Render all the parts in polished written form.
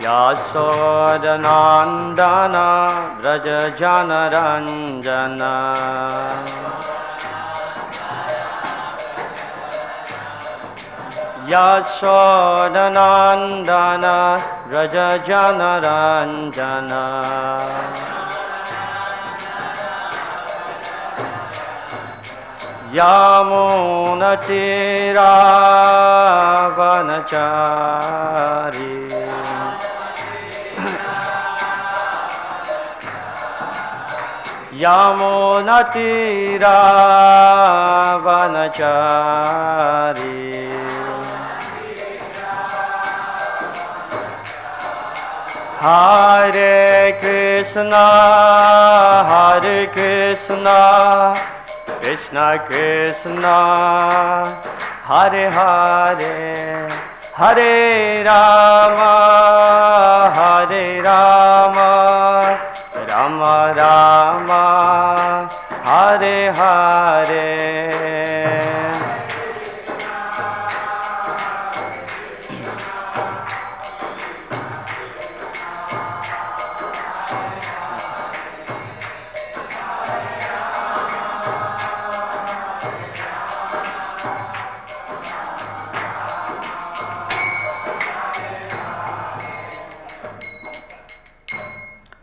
Yasodanandana Vraja Janaranjana Yasodanandana Vraja Janaranjana Yamunatira Vanachari Yamunatira Vanachari Hare Krishna Krishna Krishna Hare Hare Hare Rama Rama Rama Hare Hare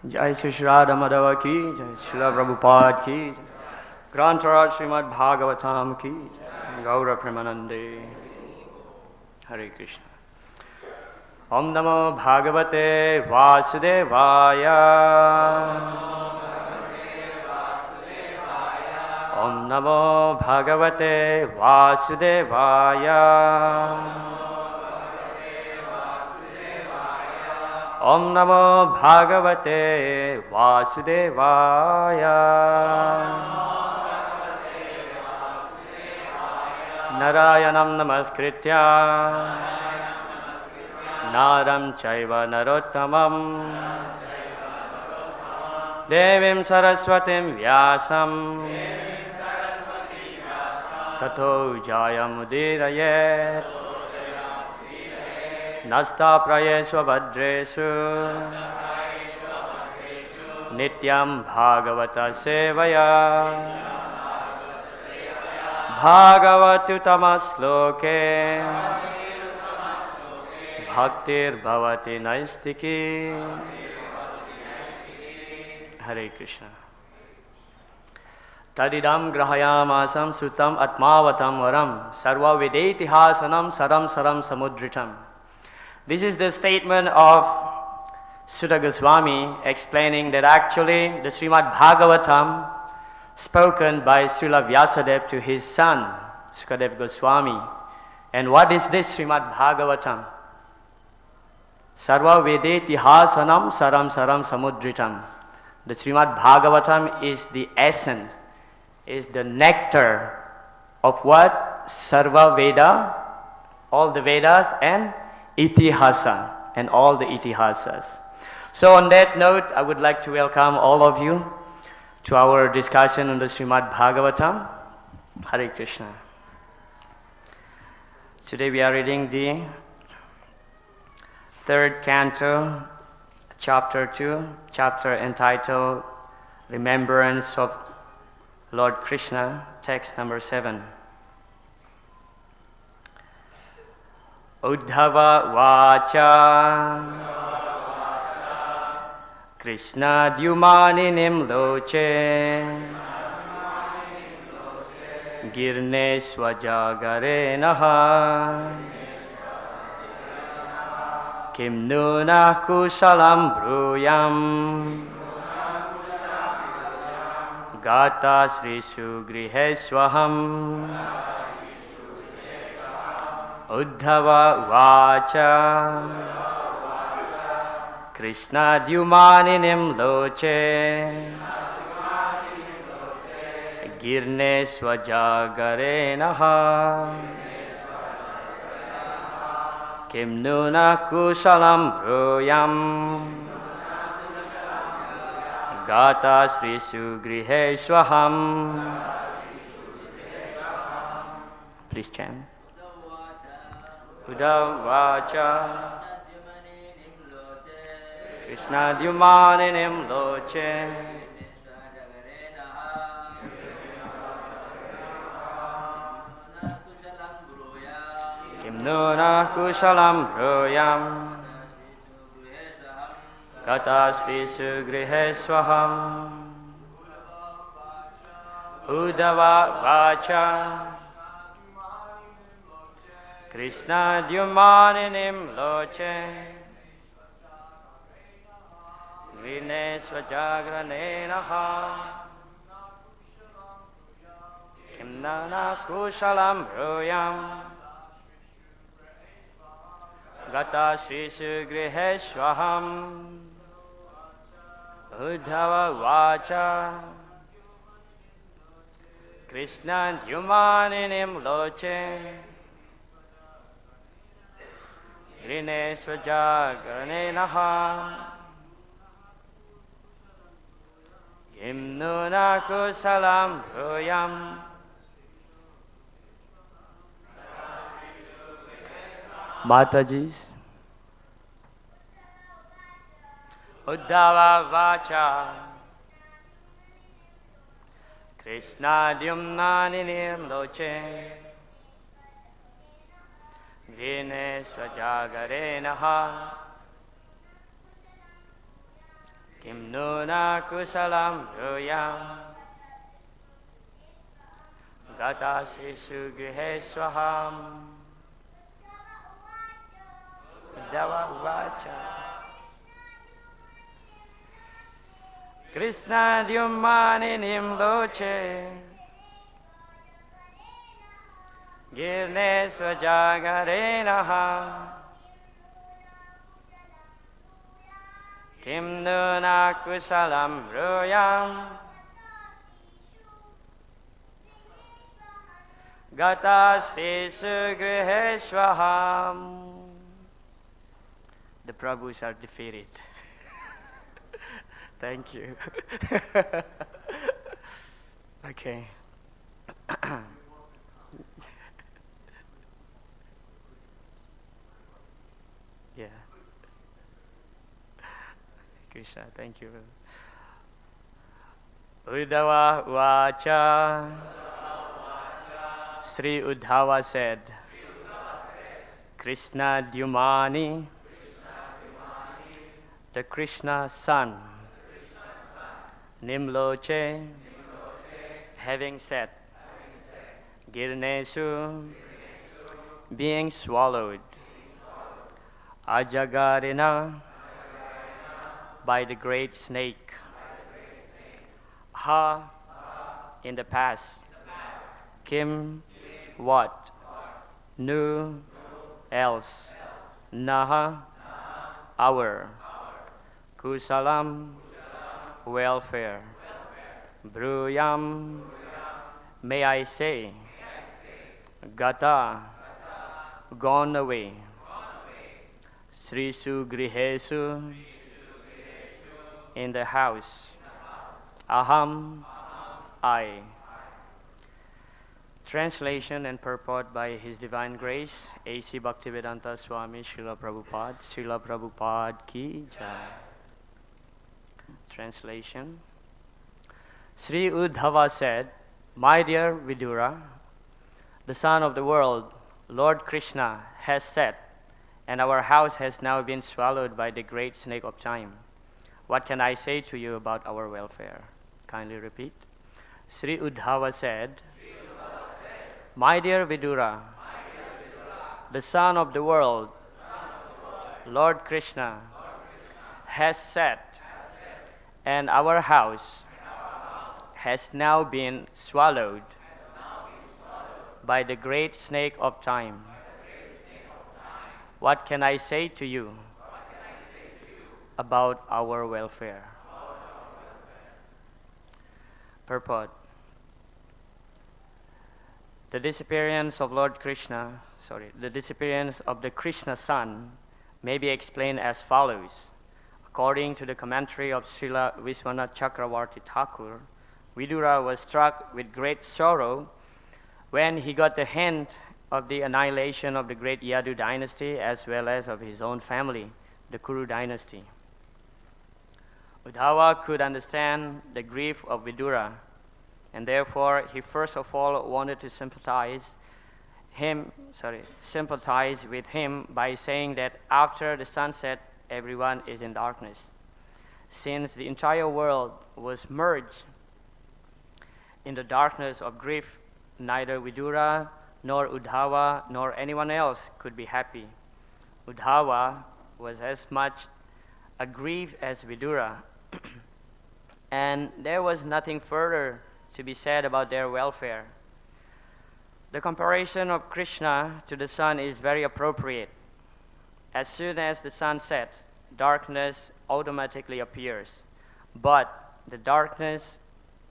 Jai Shri Radha Madhava ki Jai, Srila Prabhupada ki Jai, Grantaraj Srimad Bhagavatam ki Jai, Gaura Premanande. Hare Krishna. Om Namo Bhagavate Vasudevaya. Om Namo Bhagavate Vasudevaya. Om Namo Bhagavate Vasudevaya. Narayanam Namaskritya Naram Chaiva Narottamam Devim Saraswatim Vyasam Tato Jayamudirayet Nasta Prayesva Bhadresu Nityam Bhagavata Sevaya Bhagavatutamasloke Bhaktir Bhavati Naistiki. Hare Krishna. Tadidam grahayamasam sutam atmavatam varam sarva videtihasanam saram saram samudritam. This is the statement of Sutta Goswami explaining that actually the Srimad Bhagavatam spoken by Śrīla Vyasadeva to his son Sukadeva Goswami. And what is this Srimad Bhagavatam? Sarva Vedeti Hasanam Saram Saram Samudritam. The Srimad Bhagavatam is the essence, is the nectar of what? Sarva Veda, all the Vedas, and Itihasa, and all the Itihasas. So on that note, I would like to welcome all of you to our discussion on the Srimad Bhagavatam. Hare Krishna. Today we are reading the third canto, chapter 2, chapter entitled Remembrance of Lord Krishna, text number 7. Uddhava vāca kṛṣṇa-dyumaṇi nimloce gīrṇeṣv ajagareṇa kim nuna kuśalam brūyāṁ gata-śrīṣu gṛheṣvaham. Uddhava vāca kṛṣṇa-dyumaṇi nimloce gīrṇeṣv ajagareṇa kim nuna kuśalam brūyāṁ gata-śrīṣu gṛheṣvaham. Please chant. Uddhavaḥ kṛṣṇa-dyumaṇi nimloce kimnuna kuśalam brūyāṁ gata-śrīṣu gṛheṣvaham uddhavaḥ kṛṣṇa-dyumaṇi nimloce gīrṇeṣv ajagareṇa kimnana kuśalam brūyāṁ gata-śrīṣu gṛheṣvaham uddhavaḥ kṛṣṇa-dyumaṇi nimloce gṛheṣv ajagareṇa kimnuna kuśalam brūyāṁ Matajis. Uddhavaḥ kṛṣṇa-dyumaṇi nimloce gṛheṣv ajagareṇa kimnuna kuśalam brūyāṁ gata-śrīṣu gṛheṣvaham uddhavaḥ kṛṣṇa-dyumaṇi nimloce gīrṇeṣv ajagareṇa kimnuna kuśalam brūyāṁ gata-śrīṣu gṛheṣvaham. The Prabhus are defeated. Thank you. Okay. Yeah. Krishna, thank you. Uddhavaḥ Śrī Uddhava said, kṛṣṇa-dyumaṇi, the Krishna son, nimloce, having said, gīrṇeṣu, being swallowed, ajagareṇa, by the great snake, ha, in the past, kim, what, nu, else, naha, our, kuśalam, welfare, brūyāṁ, may I say, gata, gone away, śrīṣu gṛheṣu, in the house, aham, I. Translation and purport by His Divine Grace, A.C. Bhaktivedanta Swami Śrīla Prabhupada ki jai. Translation. Śrī Uddhava said, my dear Vidura, the son of the world, Lord Krishna, has said, and our house has now been swallowed by the great snake of time. What can I say to you about our welfare? Kindly repeat. Śrī Uddhava said, my dear Vidura, the son of the world, Lord Krishna, has said, and our house has now been swallowed by the great snake of time. What can I say to you about our welfare? Purport. The disappearance of Lord Krishna, the disappearance of the Krishna son may be explained as follows. According to the commentary of Śrīla Viśvanātha Cakravartī Ṭhākura, Vidura was struck with great sorrow when he got the hint of the annihilation of the great Yadu dynasty as well as of his own family, the Kuru dynasty. Uddhava could understand the grief of Vidura, and therefore he first of all wanted to sympathize with him by saying that after the sunset, everyone is in darkness. Since the entire world was merged in the darkness of grief, neither Vidura nor Uddhava nor anyone else could be happy. Uddhava was as much aggrieved as Vidura, and there was nothing further to be said about their welfare. The comparison of Krishna to the sun is very appropriate. As soon as the sun sets, darkness automatically appears. But the darkness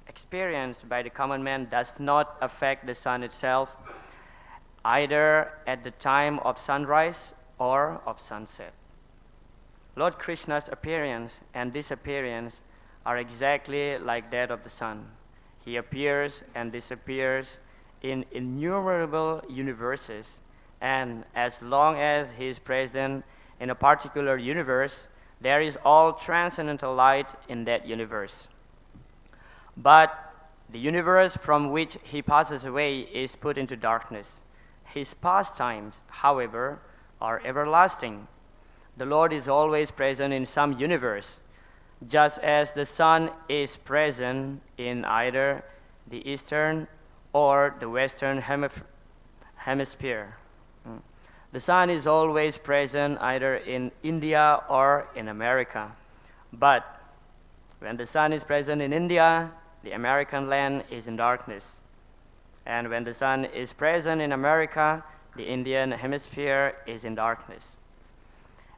experienced by the common man does not affect the sun itself, either at the time of sunrise or of sunset. Lord Krishna's appearance and disappearance are exactly like that of the sun. He appears and disappears in innumerable universes, and as long as he is present in a particular universe, there is all transcendental light in that universe. But the universe from which he passes away is put into darkness. His pastimes, however, are everlasting. The Lord is always present in some universe, just as the sun is present in either the eastern or the western hemisphere. The sun is always present either in India or in America. But when the sun is present in India, the American land is in darkness. And when the sun is present in America, the Indian hemisphere is in darkness.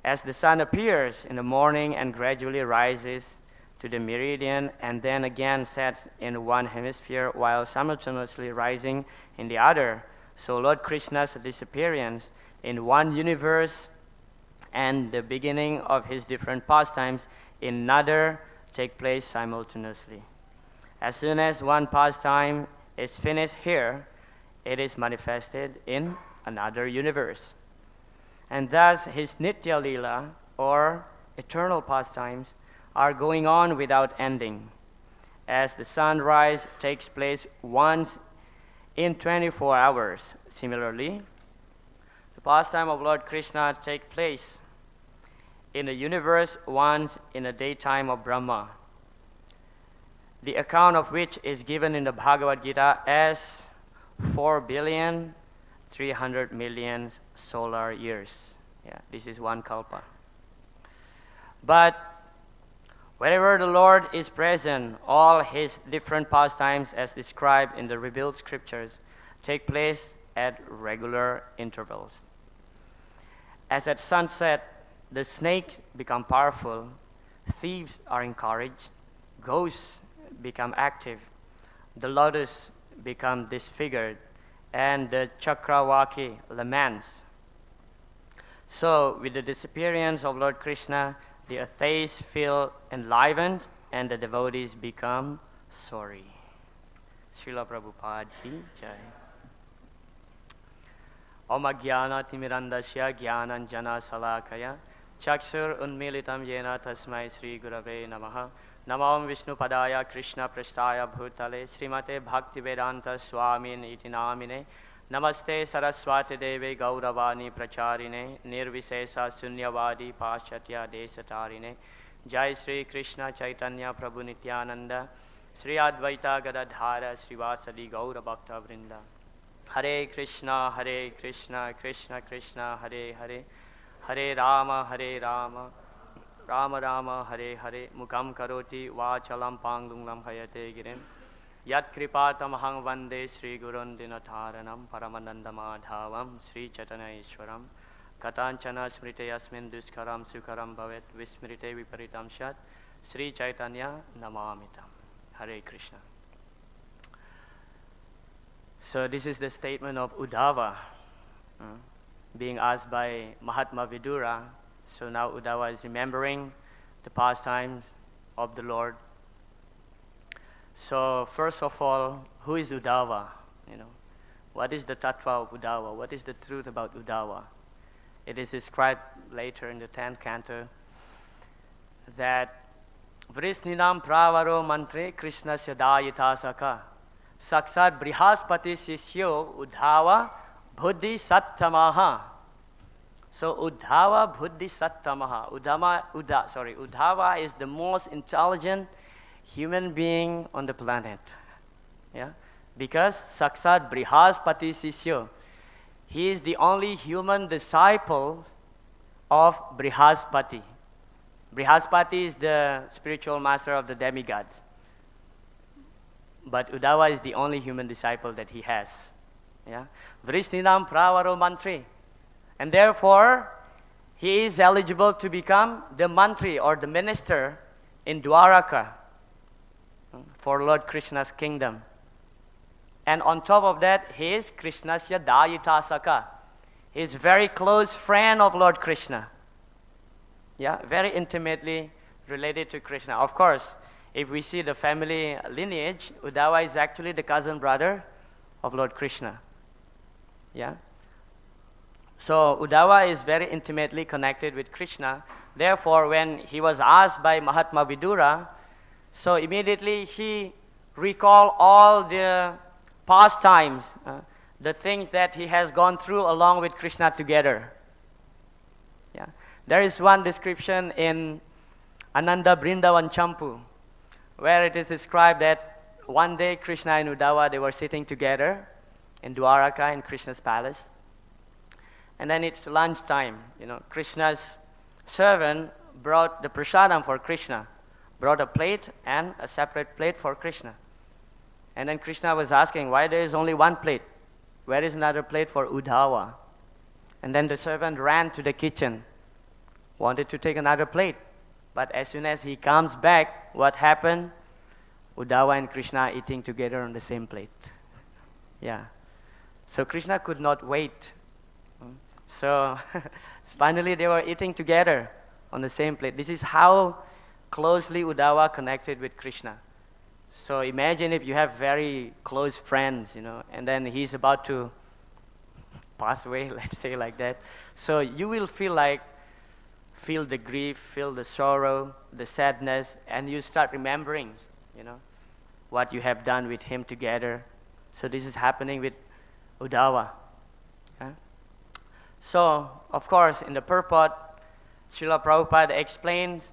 As the sun appears in the morning and gradually rises to the meridian and then again sets in one hemisphere while simultaneously rising in the other, so Lord Krishna's disappearance in one universe and the beginning of his different pastimes in another take place simultaneously. As soon as one pastime is finished here, it is manifested in another universe. And thus his Nitya Lila, or eternal pastimes, are going on without ending. As the sunrise takes place once in 24 hours, similarly, the pastime of Lord Krishna takes place in the universe once in the daytime of Brahma, the account of which is given in the Bhagavad Gita as 4,300,000,000 solar years. Yeah, this is one kalpa. But wherever the Lord is present, all his different pastimes as described in the revealed scriptures take place at regular intervals. As at sunset, the snakes become powerful, thieves are encouraged, ghosts become active, the lotus become disfigured, and the Chakravaki laments. So, with the disappearance of Lord Krishna, the atheists feel enlivened and the devotees become sorry. Srila Prabhupada ki jai. Om Ajnana Timirandasya Jnananjana Salakaya Chakshur Unmilitam Yena Tasmai Shri Gurave Namaha Namam Vishnu Padaya Krishna Prasthaya Bhutale Srimate Bhaktivedanta Swamin Iti Namine Namaste Saraswati Deve Gauravani Pracharine Nirvisesa Sunyavadi Paschatya Desatarine Jai Sri Krishna Chaitanya Prabhu Nityananda Sri Advaita Gadadhara Srivasadi Gaura Bhakta Vrinda Hare Krishna Krishna Krishna Hare Hare Hare Rama Rama Rama Hare Hare Mukam Karoti Vachalam Pangunglam Hayate Girim Yat Kripatamahang Vande Sri Gurun Dinatharanam Paramananda Madhavam Sri Chaitanya Ishwaram Katanchana Smrite Yasmin Duskaram Sukaram Bhavet Vismrite Viparitam Shat Sri Chaitanya Namamitam. Hare Krishna. So this is the statement of Uddhava being asked by Mahatma Vidura. So now Uddhava is remembering the pastimes of the Lord. So first of all, who is Uddhava? What is the tattva of Uddhava? What is the truth about Uddhava? It is described later in the 10th canto that Vrisninam pravaro mantre kṛṣṇa dāyitāsaka saksat brihaspati sisyo Uddhava buddhi sattamaha. So Uddhava buddhi sattamaha. Uddhava is the most intelligent human being on the planet. Yeah? Because saksat brihaspati sisyo, he is the only human disciple of Brihaspati. Brihaspati is the spiritual master of the demigods. But Uddhava is the only human disciple that he has. Yeah? Vrishninam pravaro mantri. And therefore, he is eligible to become the mantri or the minister in Dwaraka for Lord Krishna's kingdom. And on top of that, he is Krishna's dayitāsaka. He is very close friend of Lord Krishna. Yeah, very intimately related to Krishna. Of course, if we see the family lineage, Uddhava is actually the cousin brother of Lord Krishna. Yeah. So Uddhava is very intimately connected with Krishna. Therefore, when he was asked by Mahatma Vidura, so immediately he recalled all the pastimes, the things that he has gone through along with Krishna together. Yeah. There is one description in Ananda Brindavan Champu, where it is described that one day Krishna and Uddhava, they were sitting together in Dwaraka in Krishna's palace. And then it's lunchtime. Krishna's servant brought the prasadam for Krishna, brought a plate and a separate plate for Krishna. And then Krishna was asking, why there is only one plate? Where is another plate for Uddhava? And then the servant ran to the kitchen, wanted to take another plate. But as soon as he comes back, what happened? Uddhava and Krishna are eating together on the same plate. Yeah. So Krishna could not wait. So finally they were eating together on the same plate. This is how closely Uddhava connected with Krishna. So imagine if you have very close friends, and then he's about to pass away, let's say like that. So you will feel the grief, feel the sorrow, the sadness, and you start remembering, what you have done with him together. So this is happening with Uddhava. Yeah? So, of course, in the purport, Srila Prabhupada explains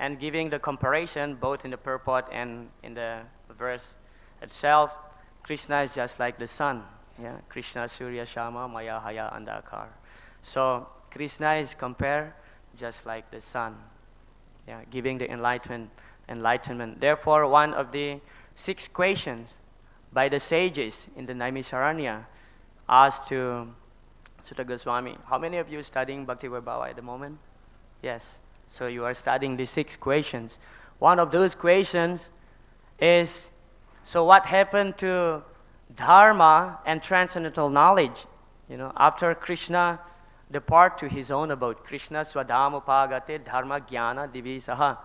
and giving the comparison both in the purport and in the verse itself. Krishna is just like the sun. Yeah? Krishna Surya Shama Maya Haya Andakar. So Krishna is compared just like the sun, yeah, giving the enlightenment. Therefore, one of the 6 questions by the sages in the Naimisharanya asked to Sutta Goswami. How many of you are studying Bhakti Vaibhava at the moment? Yes. So you are studying the 6 questions. One of those questions is, so what happened to dharma and transcendental knowledge? After Krishna depart to his own abode. Krishna swadham upagate dharma jnana divisaha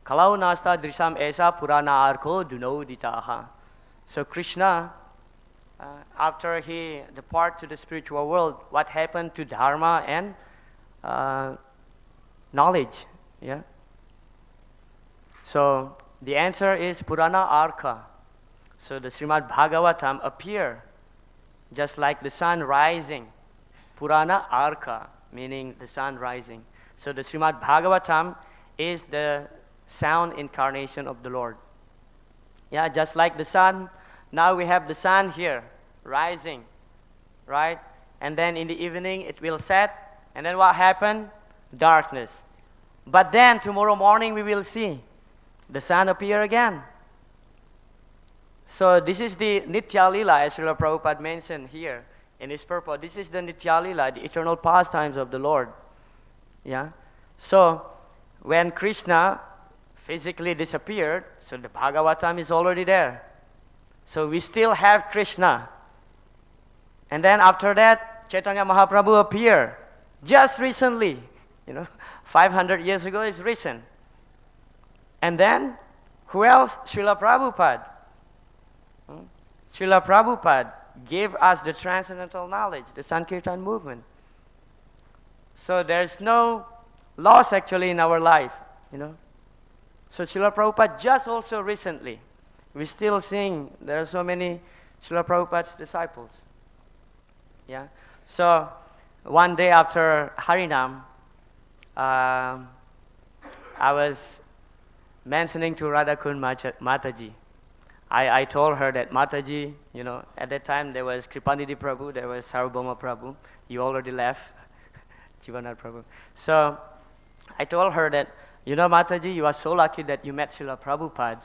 kalau nasta drisham esa purana arko dunoditaha. So Krishna, after he depart to the spiritual world, what happened to dharma and knowledge? Yeah. So the answer is Purana Arka. So the Srimad Bhagavatam appear just like the sun rising. Purana Arka, meaning the sun rising. So the Srimad Bhagavatam is the sound incarnation of the Lord. Yeah, just like the sun, now we have the sun here, rising, right? And then in the evening it will set, and then what happened? Darkness. But then tomorrow morning we will see the sun appear again. So this is the Nitya Lila, as Srila Prabhupada mentioned here in his purport. This is the Nitya Lila, the eternal pastimes of the Lord. Yeah. So when Krishna physically disappeared, so the Bhagavatam is already there. So we still have Krishna. And then after that, Chaitanya Mahaprabhu appeared just recently. 500 years ago is recent. And then, who else? Srila Prabhupada. Srila Prabhupada gave us the transcendental knowledge, the Sankirtan movement. So there's no loss actually in our life, you know. So Srila Prabhupada just also recently, we're still seeing there are so many Srila Prabhupada's disciples. Yeah. So one day after Harinam, I was mentioning to Radhakund Mataji. I told her that Mataji, you know, at that time there was Kripanidhi Prabhu, there was Sarvabhauma Prabhu. You already left, Jivanath Prabhu. So I told her that, you know, Mataji, you are so lucky that you met Srila Prabhupada.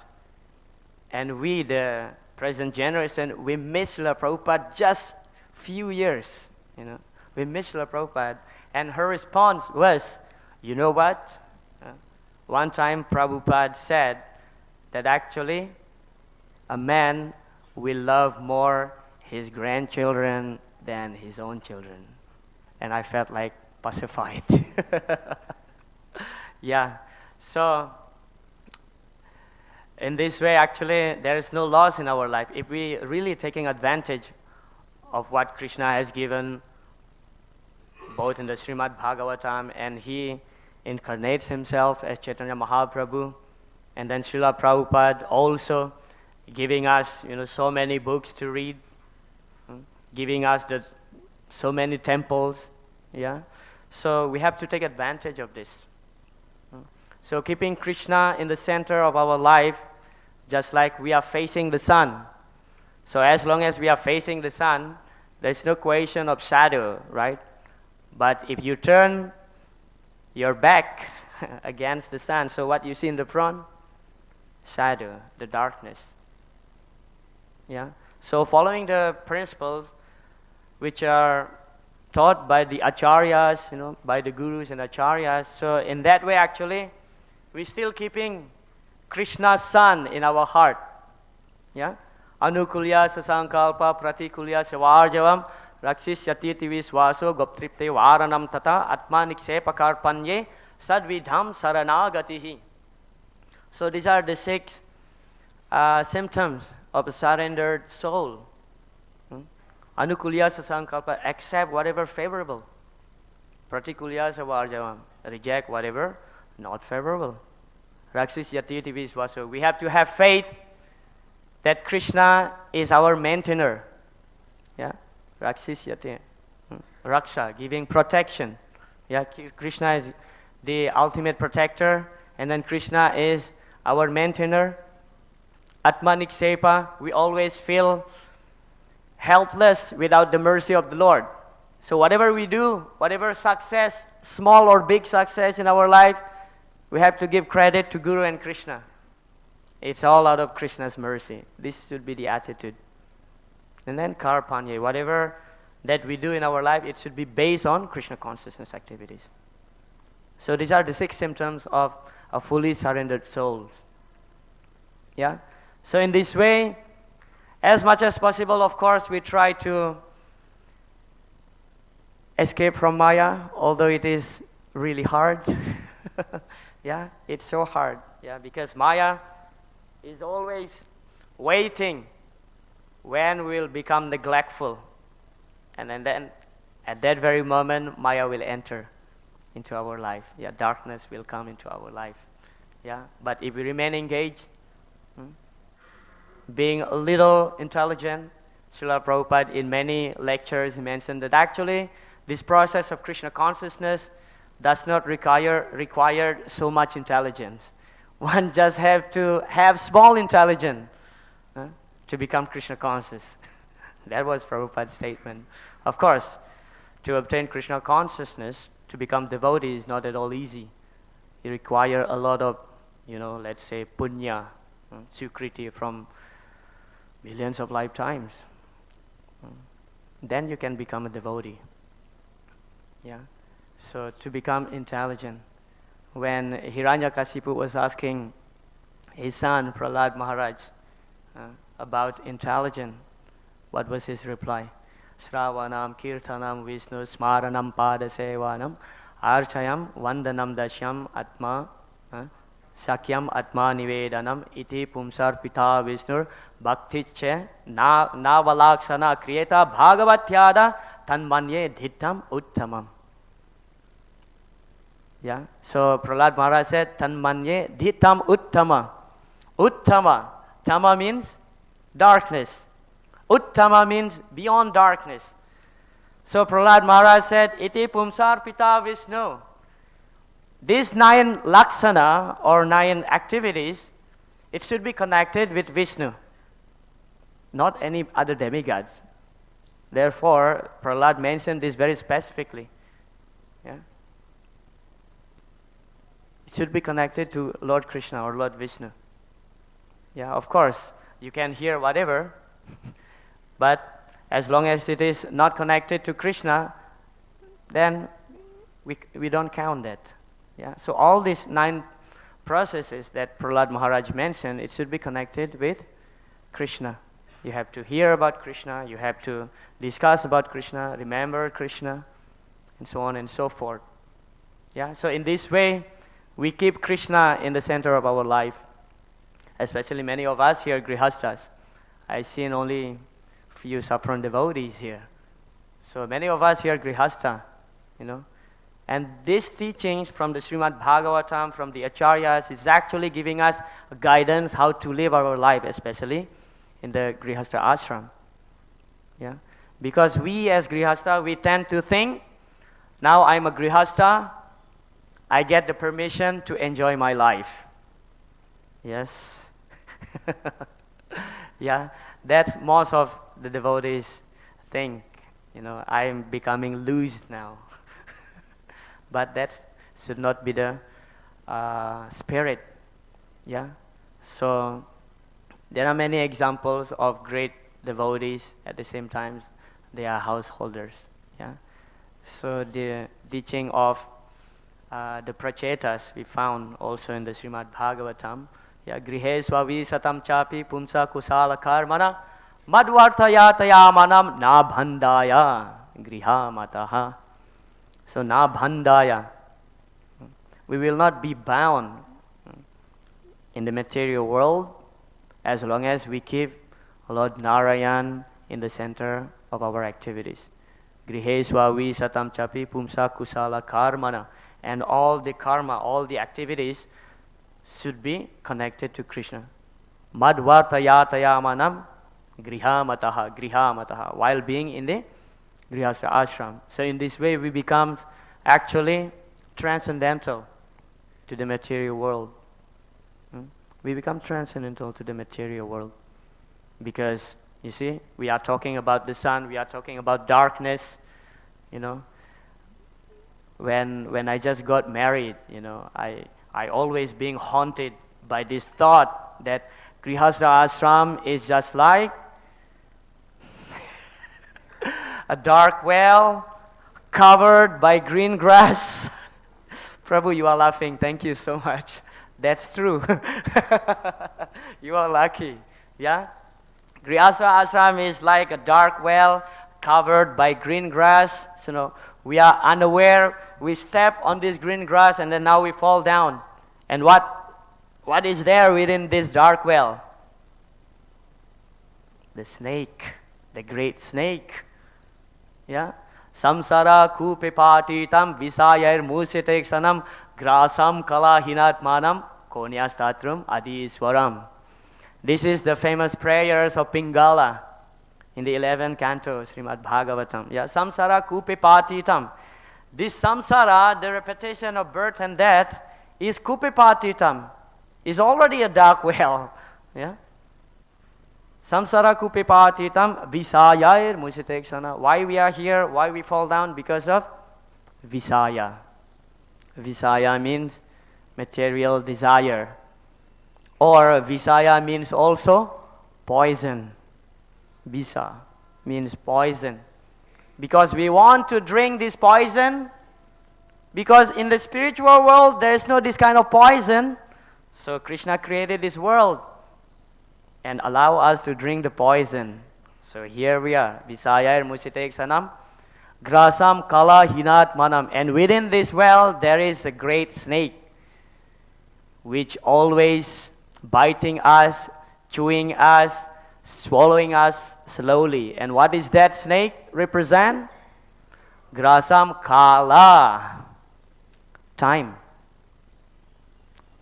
And we, the present generation, we missed Srila Prabhupada just few years, you know. We missed Srila Prabhupada. And her response was, you know what? One time Prabhupada said that actually a man will love more his grandchildren than his own children. And I felt like pacified. Yeah. So in this way, actually, there is no loss in our life. If we really taking advantage of what Krishna has given, both in the Srimad Bhagavatam, and he incarnates himself as Chaitanya Mahaprabhu, and then Srila Prabhupada also giving us, you know, so many books to read, giving us so many temples, yeah. So we have to take advantage of this. So keeping Krishna in the center of our life, just like we are facing the sun. So as long as we are facing the sun, there's no question of shadow, right? But if you turn your back against the sun, so what you see in the front? Shadow, the darkness. Yeah. So following the principles which are taught by the acharyas, you know, by the gurus and acharyas. So in that way, actually, we're still keeping Krishna's sun in our heart. Yeah. Anukulya sasankalpa pratikulya savarjavam rakshisyati visvaso goptripte varanam tata atmaniksepakarpanye sadvidham saranagatihi. So these are the 6 symptoms of a surrendered soul. Anukulya sasankalpa, accept whatever favorable. Pratikulya savarjavam, reject whatever not favorable. Rakshisyati visvaso, we have to have faith that Krishna is our maintainer. Yeah, Rakshisyati, Raksha, giving protection. Yeah, Krishna is the ultimate protector, and then Krishna is our maintainer. Atmaniksepa, we always feel helpless without the mercy of the Lord. So whatever we do, whatever success, small or big success in our life, we have to give credit to Guru and Krishna. It's all out of Krishna's mercy. This should be the attitude. And then karpanye, whatever that we do in our life, it should be based on Krishna consciousness activities. So these are the 6 symptoms of a fully surrendered soul. Yeah? So in this way, as much as possible, of course, we try to escape from Maya, although it is really hard. Yeah, it's so hard. Yeah, because Maya is always waiting when we'll become neglectful. And then at that very moment, Maya will enter into our life. Yeah, darkness will come into our life. Yeah, but if we remain engaged, being a little intelligent, Srila Prabhupada in many lectures mentioned that actually this process of Krishna consciousness does not require so much intelligence. One just have to have small intelligence to become Krishna conscious. That was Prabhupada's statement. Of course, to obtain Krishna consciousness, to become devotee is not at all easy. You require a lot of, you know, let's say punya, sukriti from millions of lifetimes. Then you can become a devotee. Yeah. So to become intelligent, when Hiranyakasipu was asking his son Prahlad Maharaj about intelligence, what was his reply? Sravanam, Kirtanam, Vishnu, Smaranam, Padasevanam, Archayam, Vandanam, Dashyam, Atma, sakyam atma nivedanam iti pumsar pita Vishnur bhaktiche navalakshana kriyeta bhagavatyada tanmanye dhittam uttamam. Yeah, so Prahlad Maharaj said, tanmanye dhittam uttama. Uttama, tama means darkness. Uttama means beyond darkness. So Prahlad Maharaj said, iti pumsar pita Vishnu. These 9 laksana or 9 activities, it should be connected with Vishnu, not any other demigods. Therefore, Prahlad mentioned this very specifically. Yeah? It should be connected to Lord Krishna or Lord Vishnu. Yeah, of course, you can hear whatever, but as long as it is not connected to Krishna, then we don't count that. Yeah, so all these 9 processes that Prahlad Maharaj mentioned, it should be connected with Krishna. You have to hear about Krishna, you have to discuss about Krishna, remember Krishna, and so on and so forth. Yeah, so in this way, we keep Krishna in the center of our life. Especially many of us here, grihastas. I've seen only few saffron devotees here. So many of us here, grihasta, you know. And these teachings from the Srimad Bhagavatam, from the acharyas, is actually giving us guidance how to live our life, especially in the grihasta ashram. Yeah? Because we as grihasta, we tend to think, now I'm a grihasta, I get the permission to enjoy my life. Yes? Yeah, that's most of the devotees think, you know, I'm becoming loose now. But that should not be the spirit. Yeah. So there are many examples of great devotees. At the same time, they are householders. Yeah. So the teaching of the prachetas we found also in the Srimad Bhagavatam. Yeah. Gṛheṣv visatam chapi pumsa kusala karmana madvarthayataya manam na bhandaya grihamataha. So, na bhandaya. We will not be bound in the material world as long as we keep Lord Narayan in the center of our activities. Gṛheṣv visatam chapi pumsa kusala karmana. And all the karma, all the activities should be connected to Krishna. Madvartayataya manam grihamataha, while being in the grihastha ashram. So in this way we become actually transcendental to the material world. We become transcendental to the material world. Because, you see, we are talking about the sun, we are talking about darkness, you know. When I just got married, you know, I always being haunted by this thought that grihastha ashram is just like a dark well covered by green grass. Prabhu, you are laughing. Thank you so much. That's true. You are lucky. Yeah? Grihastha ashram is like a dark well covered by green grass. So, no, we are unaware. We step on this green grass and then now we fall down. And what is there within this dark well? The snake, the great snake. Yeah? Samsara kupipatitam visayar musiteksanam grasam kala hinatmanam konyastatrum adiswaram. This is the famous prayers of Pingala in the 11th canto, Srimad Bhagavatam. Yeah, samsara kupipatitam. This samsara, the repetition of birth and death, is kupipatitam, is already a dark well. Yeah? Samsara kupipatitam visayar musitekshana. Why we are here, why we fall down? Because of visaya. Visaya means material desire. Or visaya means also poison. Visa means poison. Because we want to drink this poison, because in the spiritual world there is no this kind of poison. So Krishna created this world and allow us to drink the poison. So here we are, Visayar Musiteksanam, Grasam Kala Hinat Manam. And within this well there is a great snake. which always biting us, chewing us, swallowing us slowly. And what is that snake represent? Grasam kala. Time.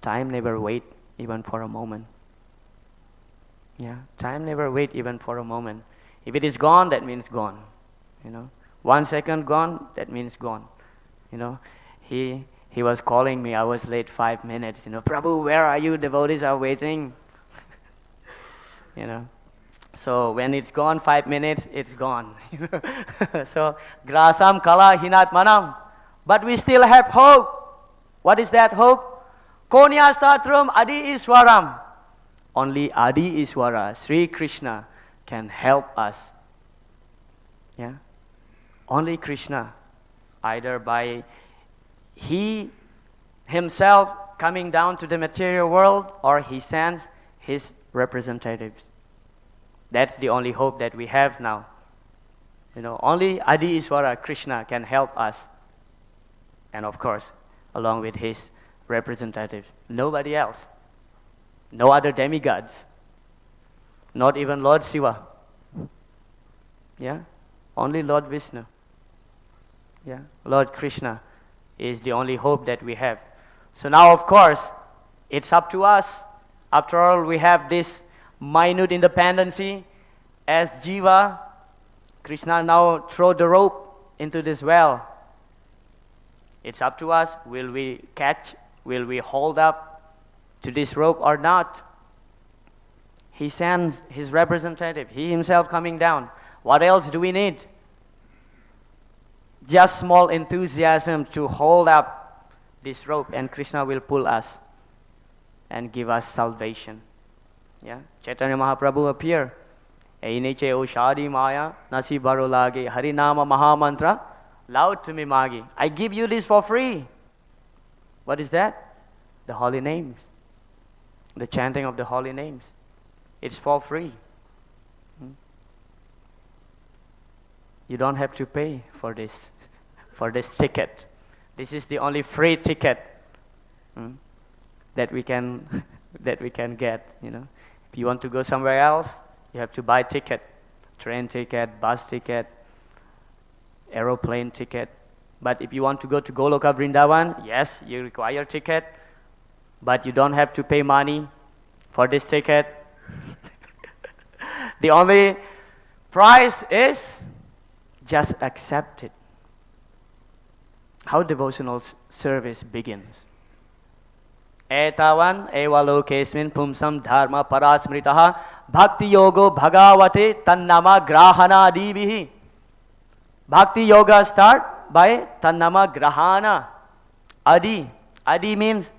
Time never wait even for a moment. Yeah, time never wait even for a moment. If it is gone, that means gone. 1 second gone, that means gone. He was calling me. I was late 5 minutes. Prabhu, where are you? Devotees are waiting. So when it's gone 5 minutes, it's gone. So grasam kala hinatmanam. But we still have hope. What is that hope? Konya statram adi iswaram. Only Adi Iswara, Sri Krishna, can help us. Yeah? Only Krishna. Either by He Himself coming down to the material world, or He sends His representatives. That's the only hope that we have now. Only Adi Iswara, Krishna, can help us. And of course, along with His representatives. Nobody else. No other demigods. Not even Lord Shiva. Yeah? Only Lord Vishnu. Yeah? Lord Krishna is the only hope that we have. So now, of course, it's up to us. After all, we have this minute independency as Jiva. Krishna now throw the rope into this well. It's up to us. Will we catch? Will we hold up to this rope or not? He sends His representative, He Himself coming down. What else do we need? Just small enthusiasm to hold up this rope, and Krishna will pull us and give us salvation. Yeah? Chaitanya Mahaprabhu appear. Einiche o shadi maya nasi baro lage harinama mahamantra loud to me magi. I give you this for free. What is that? The holy names. The chanting of the holy names. It's for free. You don't have to pay for this ticket. This is the only free ticket that we can get. If you want to go somewhere else, you have to buy ticket, train ticket, bus ticket, aeroplane ticket. But if you want to go to Goloka Vrindavan, yes, you require ticket, but you don't have to pay money for this ticket. The only price is just accept it. How devotional service begins. Etavan evalokesmin pumsam dharma parasmritaha bhakti yogo bhagavate tannama grahana divihi. Bhakti yoga start by tannama grahana. Adi. Adi means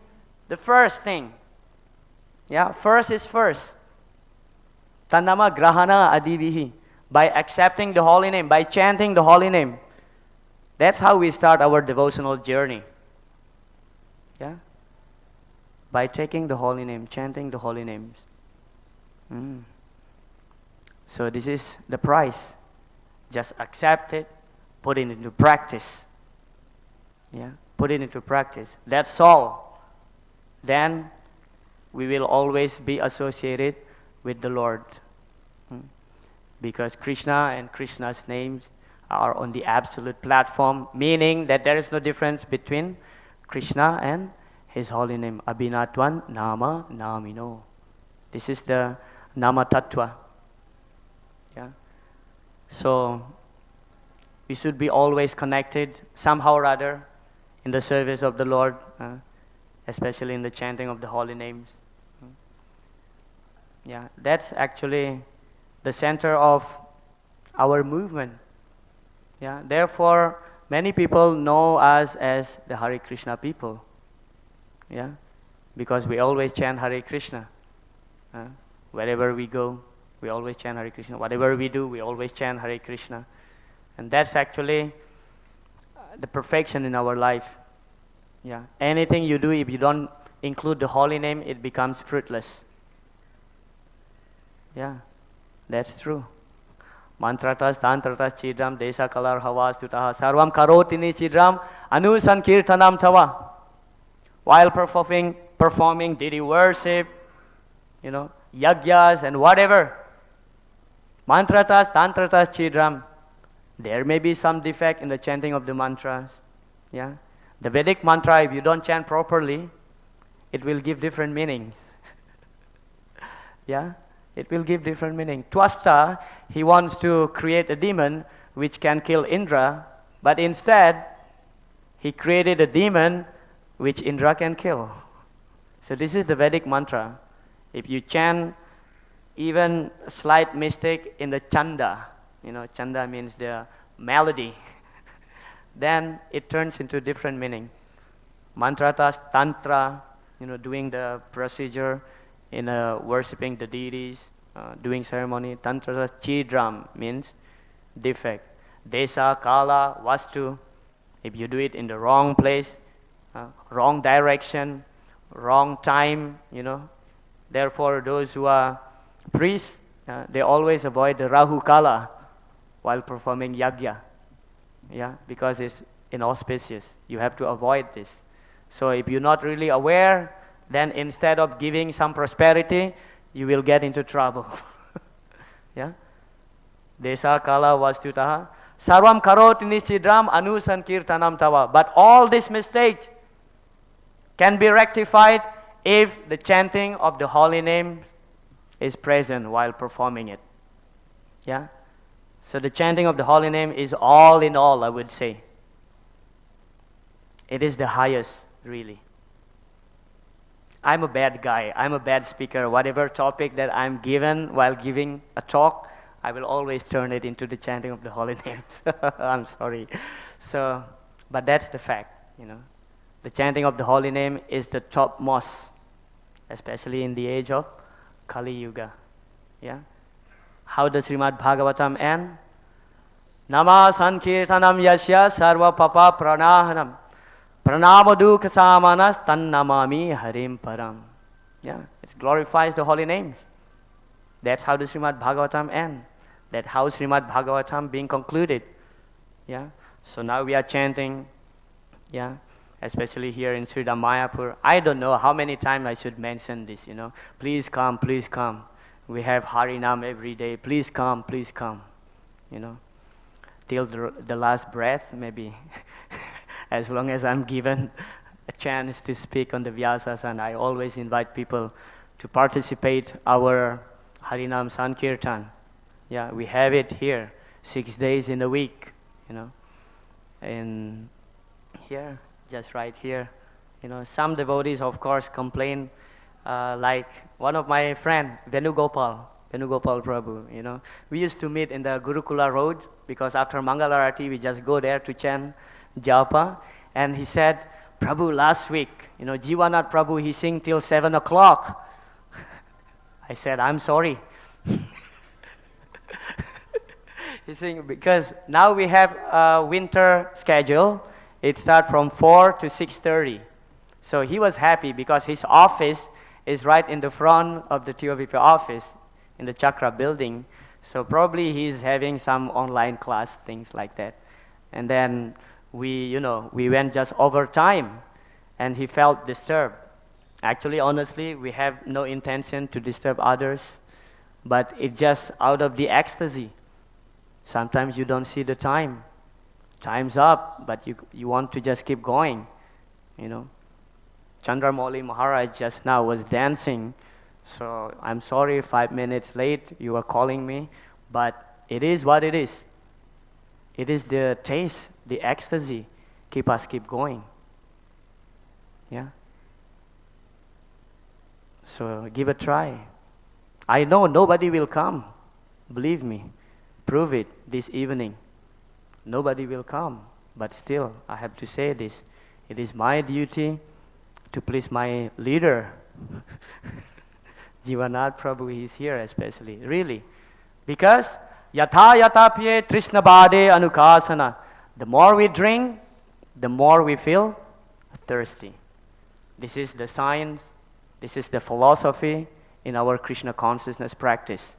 the first thing. Yeah, first is first. Tannama grahana adivihi. By accepting the holy name, by chanting the holy name. That's how we start our devotional journey. Yeah? By taking the holy name, chanting the holy names. So this is the price. Just accept it, put it into practice. Yeah? Put it into practice. That's all. Then we will always be associated with the Lord. Because Krishna and Krishna's names are on the absolute platform, meaning that there is no difference between Krishna and His holy name. Abhinatvan nama namino. This is the nama tattva. Yeah? So we should be always connected somehow or other in the service of the Lord, especially in the chanting of the holy names. Yeah, that's actually the center of our movement. Yeah, therefore, many people know us as the Hare Krishna people. Yeah, because we always chant Hare Krishna. Wherever we go, we always chant Hare Krishna. Whatever we do, we always chant Hare Krishna. And that's actually the perfection in our life. Yeah, anything you do, if you don't include the holy name, it becomes fruitless. Yeah, that's true. Mantratas, tantratas, chidram, desa kalar havas tutaha, sarvam karotini chidram, anusankirtanam tava. While performing performing deity worship, yagyas and whatever, mantratas, tantratas, chidram, there may be some defect in the chanting of the mantras. Yeah, the Vedic mantra, if you don't chant properly, it will give different meanings. Yeah, it will give different meaning. Twasta, he wants to create a demon which can kill Indra, but instead, he created a demon which Indra can kill. So this is the Vedic mantra. If you chant even a slight mistake in the chanda, chanda means the melody, then it turns into different meaning. Mantratas, tantra, doing the procedure in worshipping the deities, doing ceremony. Tantratas, chidram means defect. Desa, kala, vastu, if you do it in the wrong place, wrong direction, wrong time, Therefore, those who are priests, they always avoid the Rahu Kala while performing yagya. Yeah, because it's inauspicious. You have to avoid this. So if you're not really aware, then instead of giving some prosperity, you will get into trouble. Yeah. Desa kala vastutaha sarvam karoti nisidram anusankirtanam tava. But all these mistakes can be rectified if the chanting of the holy name is present while performing it. Yeah? So the chanting of the holy name is all in all, I would say. It is the highest, really. I'm a bad guy. I'm a bad speaker. Whatever topic that I'm given while giving a talk, I will always turn it into the chanting of the holy names. I'm sorry. So, but that's the fact, The chanting of the holy name is the topmost, especially in the age of Kali Yuga. Yeah? How does Srimad Bhagavatam end? Nama sankirtanam yasya sarva papa pranahanam pranamadu kasamanas tannamami harim param. Yeah, it glorifies the holy names. That's how the Srimad Bhagavatam end. That's how Srimad Bhagavatam being concluded. Yeah. So now we are chanting. Yeah. Especially here in Sridham Mayapur. I don't know how many times I should mention this, Please come, please come. We have Harinam every day. Please come, Till the last breath, maybe. As long as I'm given a chance to speak on the Vyasas, and I always invite people to participate our Harinam Sankirtan. Yeah, we have it here, 6 days in a week, And here, just right here, some devotees, of course, complain, like one of my friend, Venugopal Prabhu, We used to meet in the Gurukula road, because after Mangalarati, we just go there to chant Japa. And he said, Prabhu, last week, Jivanath Prabhu, he sing till 7 o'clock. I said, I'm sorry. He sing, because now we have a winter schedule. It starts from 4 to 6:30. So he was happy because his office is right in the front of the TOVP office in the Chakra building. So probably he's having some online class, things like that. And then we went just over time, and he felt disturbed. Actually, honestly, we have no intention to disturb others, but it's just out of the ecstasy. Sometimes you don't see the time. Time's up, but you want to just keep going, Chandramauli Maharaj just now was dancing, so I'm sorry 5 minutes late, you are calling me, but it is what it is. It is the taste, the ecstasy, keep going. Yeah? So give a try. I know nobody will come, believe me. Prove it this evening. Nobody will come, but still, I have to say this. It is my duty to please my leader. Jivanath Prabhu is here especially, really. Because, yatha yatapye trishnabade anukasana. The more we drink, the more we feel thirsty. This is the science, this is the philosophy in our Krishna consciousness practice.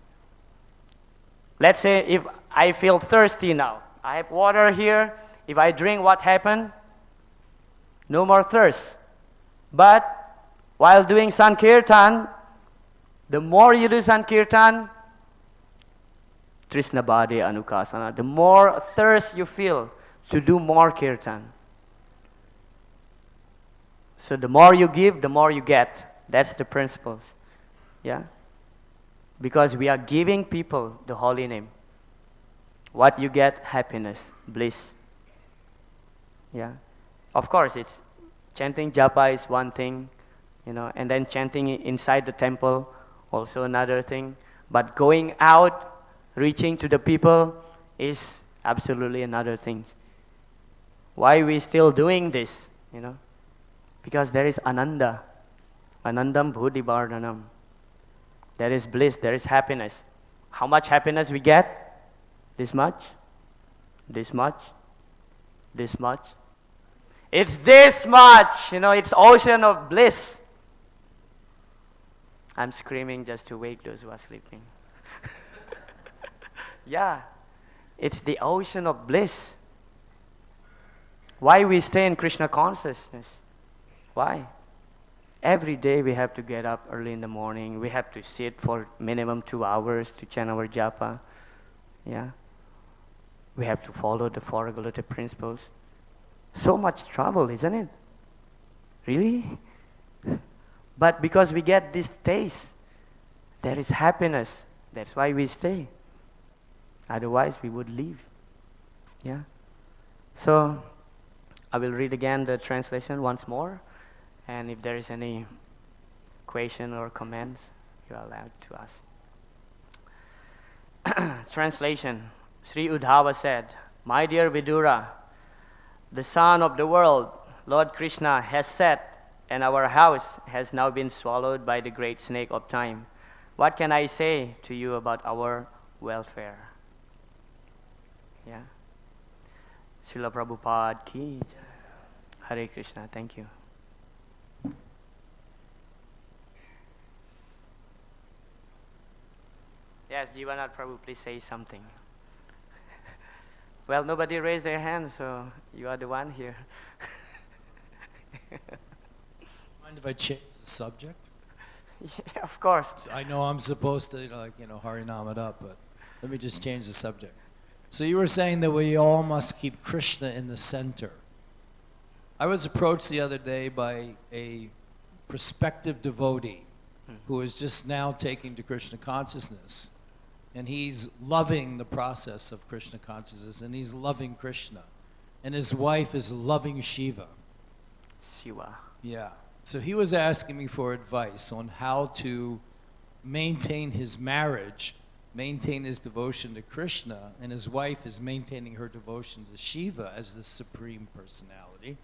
Let's say if I feel thirsty now, I have water here, if I drink, what happened? No more thirst. But while doing Sankirtan, the more you do Sankirtan, Trishna Bhade Anukasana, the more thirst you feel to do more Kirtan. So the more you give, the more you get. That's the principles. Yeah? Because we are giving people the holy name. What you get? Happiness, bliss. Yeah? Of course, it's chanting japa is one thing, and then chanting inside the temple, also another thing. But going out, reaching to the people is absolutely another thing. Why we still doing this? Because there is ananda. Anandam bhuti vardhanam. There is bliss, there is happiness. How much happiness we get? This much? This much? This much? It's this much! It's ocean of bliss. I'm screaming just to wake those who are sleeping. Yeah, it's the ocean of bliss. Why we stay in Krishna consciousness? Why? Every day we have to get up early in the morning. We have to sit for minimum 2 hours to chant our japa. Yeah. We have to follow the four regulative principles. So much trouble, isn't it? Really? But because we get this taste, there is happiness. That's why we stay. Otherwise, we would leave. Yeah. So, I will read again the translation once more. And if there is any question or comments, you are allowed to ask. Translation. Śrī Uddhava said, "My dear Vidura, the sun of the world, Lord Krishna, has set, and our house has now been swallowed by the great snake of time. What can I say to you about our welfare?" Yeah. Srila Prabhupada ki jai. Hare Krishna. Thank you. Yes, Jivanath Prabhu, please say something. Well, nobody raised their hand, so you are the one here. Mind if I change the subject? Yeah, of course. So I know I'm supposed to, Harinam it up, but let me just change the subject. So you were saying that we all must keep Krishna in the center. I was approached the other day by a prospective devotee who is just now taking to Krishna consciousness. And he's loving the process of Krishna consciousness, and he's loving Krishna. And his wife is loving Shiva. Shiva. Yeah. So he was asking me for advice on how to maintain his marriage, maintain his devotion to Krishna, and his wife is maintaining her devotion to Shiva as the supreme personality.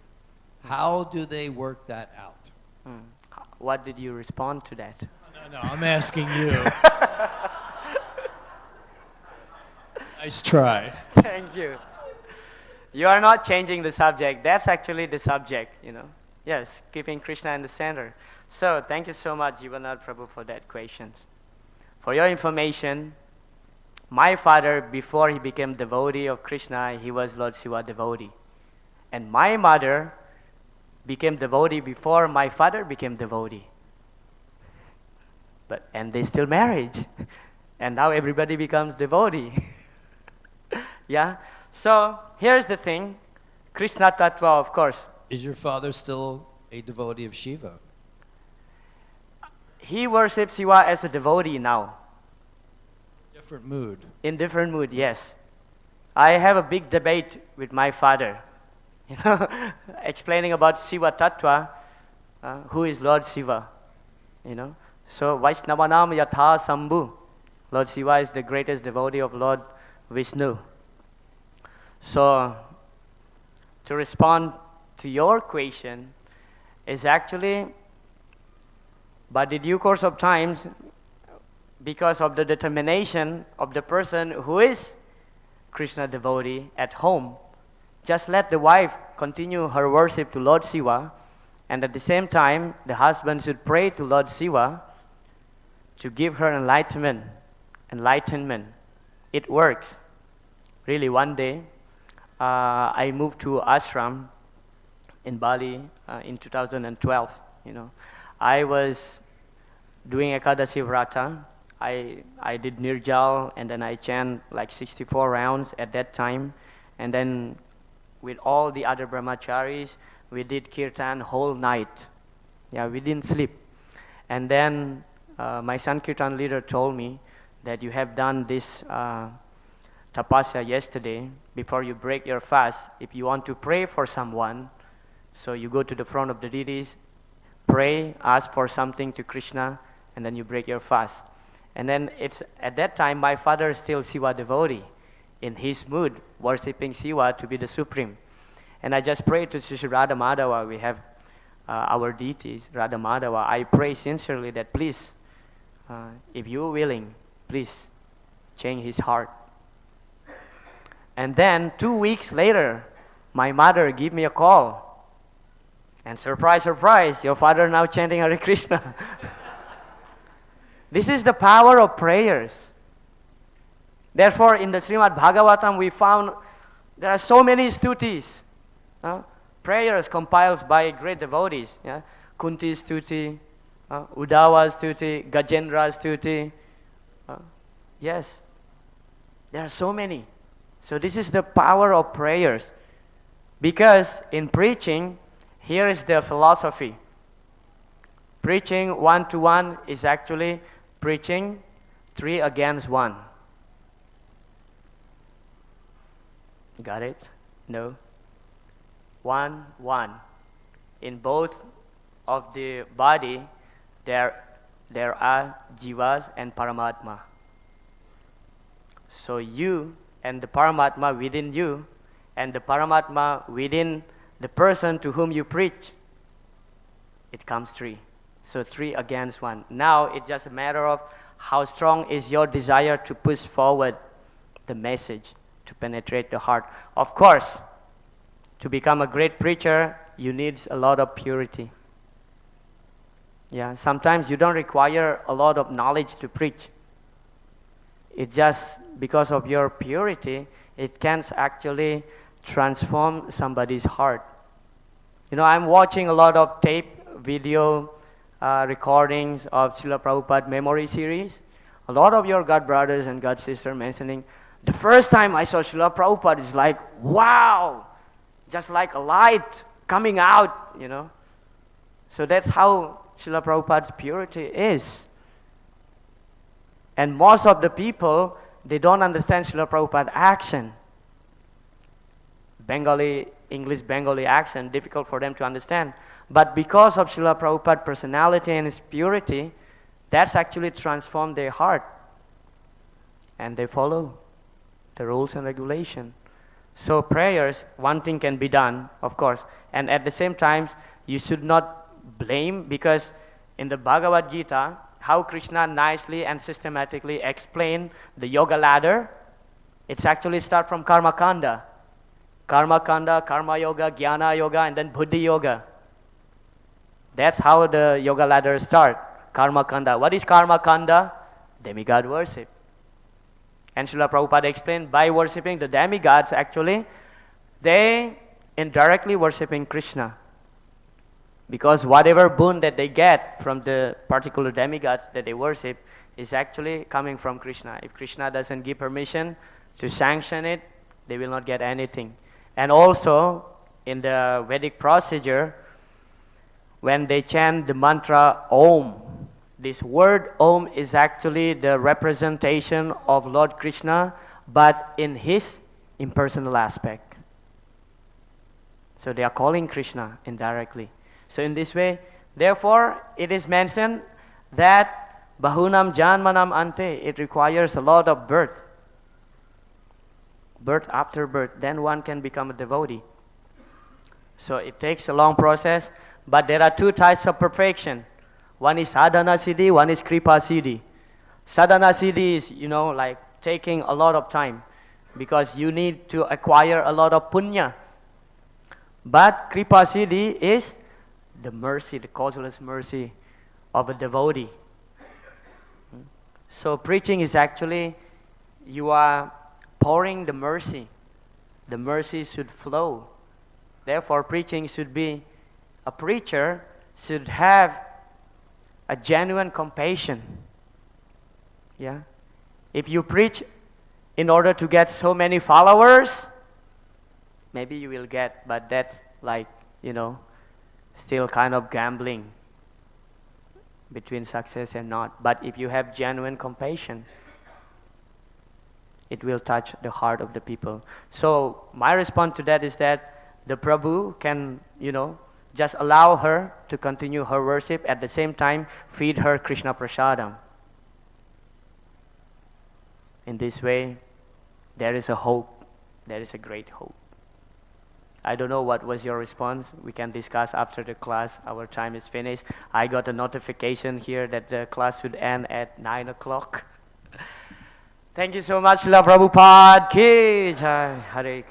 How do they work that out? What did you respond to that? No, I'm asking you. Nice try. Thank you. You are not changing the subject. That's actually the subject, Yes, keeping Krishna in the center. So, thank you so much, Jivanath Prabhu, for that question. For your information, my father, before he became devotee of Krishna, he was Lord Shiva devotee. And my mother became devotee before my father became devotee. And they still married. And now everybody becomes devotee. Yeah? So, here's the thing. Krishna Tattva, of course. Is your father still a devotee of Shiva? He worships Shiva as a devotee now. Different mood. In different mood, yes. I have a big debate with my father. Explaining about Shiva Tattva, who is Lord Shiva. So, Vaishnavanam Yatha Sambhu. Lord Shiva is the greatest devotee of Lord Vishnu. So, to respond to your question is actually, by the due course of times, because of the determination of the person who is Krishna devotee at home, just let the wife continue her worship to Lord Shiva, and at the same time, the husband should pray to Lord Shiva to give her enlightenment. It works. Really, one day, I moved to ashram in Bali in 2012. I was doing Ekadashi Vrata. I did Nirjal, and then I chant like 64 rounds at that time. And then with all the other brahmacharis, we did kirtan whole night. Yeah, we didn't sleep. And then my Sankirtan leader told me that you have done this tapasya yesterday. Before you break your fast, if you want to pray for someone, so you go to the front of the deities, pray, ask for something to Krishna, and then you break your fast. And then it's at that time my father is still Siva devotee, in his mood, worshipping Siva to be the supreme. And I just prayed to Sri Radha Madhava. We have our deities, Radha Madhava. I pray sincerely that please, if you're willing, please change his heart. And then 2 weeks later, my mother gave me a call. And surprise, surprise, your father now chanting Hare Krishna. This is the power of prayers. Therefore, in the Srimad Bhagavatam, we found there are so many stutis. Prayers compiled by great devotees. Yeah? Kunti stuti, Uddhava stuti, Gajendra stuti. Yes, there are so many. So this is the power of prayers. Because in preaching, here is the philosophy. Preaching one-to-one is actually preaching 3 against 1. Got it? No? 1, 1. In both of the body, there are jivas and paramatma. So you and the paramatma within you, and the paramatma within the person to whom you preach, it comes 3. So 3 against 1. Now it's just a matter of how strong is your desire to push forward the message, to penetrate the heart. Of course, to become a great preacher, you need a lot of purity. Yeah, sometimes you don't require a lot of knowledge to preach. It's just because of your purity, it can actually transform somebody's heart. You know, I'm watching a lot of tape, video, recordings of Srila Prabhupada memory series. A lot of your God brothers and God sisters mentioning, the first time I saw Srila Prabhupada is like, wow, just like a light coming out, you know. So that's how Srila Prabhupada's purity is. And most of the people, they don't understand Srila Prabhupada's action. English Bengali accent, difficult for them to understand. But because of Srila Prabhupada's personality and his purity, that's actually transformed their heart. And they follow the rules and regulations. So prayers, one thing can be done, of course. And at the same time, you should not blame, because in the Bhagavad Gita, how Krishna nicely and systematically explained the yoga ladder, it's actually start from karma kanda. Karma kanda, karma yoga, jnana yoga, and then buddhi yoga. That's how the yoga ladder start. Karma kanda. What is karma kanda? Demigod worship. And Srila Prabhupada explained, by worshipping the demigods, actually, they indirectly worshipping Krishna. Because whatever boon that they get from the particular demigods that they worship is actually coming from Krishna. If Krishna doesn't give permission to sanction it, they will not get anything. And also, in the Vedic procedure, when they chant the mantra Om, this word Om is actually the representation of Lord Krishna, but in his impersonal aspect. So they are calling Krishna indirectly. So in this way, therefore, it is mentioned that Bahunam Janmanam Ante, it requires a lot of birth. Birth after birth, then one can become a devotee. So it takes a long process, but there are 2 types of perfection. One is sadhana siddhi, one is kripa siddhi. Sadhana siddhi is, you know, like taking a lot of time, because you need to acquire a lot of punya. But kripa siddhi is the mercy, the causeless mercy of a devotee. So preaching is actually, you are pouring the mercy. The mercy should flow. Therefore, preaching should be, a preacher should have a genuine compassion. Yeah? If you preach in order to get so many followers, maybe you will get, but that's like, still kind of gambling between success and not. But if you have genuine compassion, it will touch the heart of the people. So my response to that is that the Prabhu can, just allow her to continue her worship, at the same time feed her Krishna prasadam. In this way, there is a hope. There is a great hope. I don't know what was your response. We can discuss after the class. Our time is finished. I got a notification here that the class should end at 9 o'clock. Thank you so much, Srila Prabhupada Ki Jai. Hare Krishna.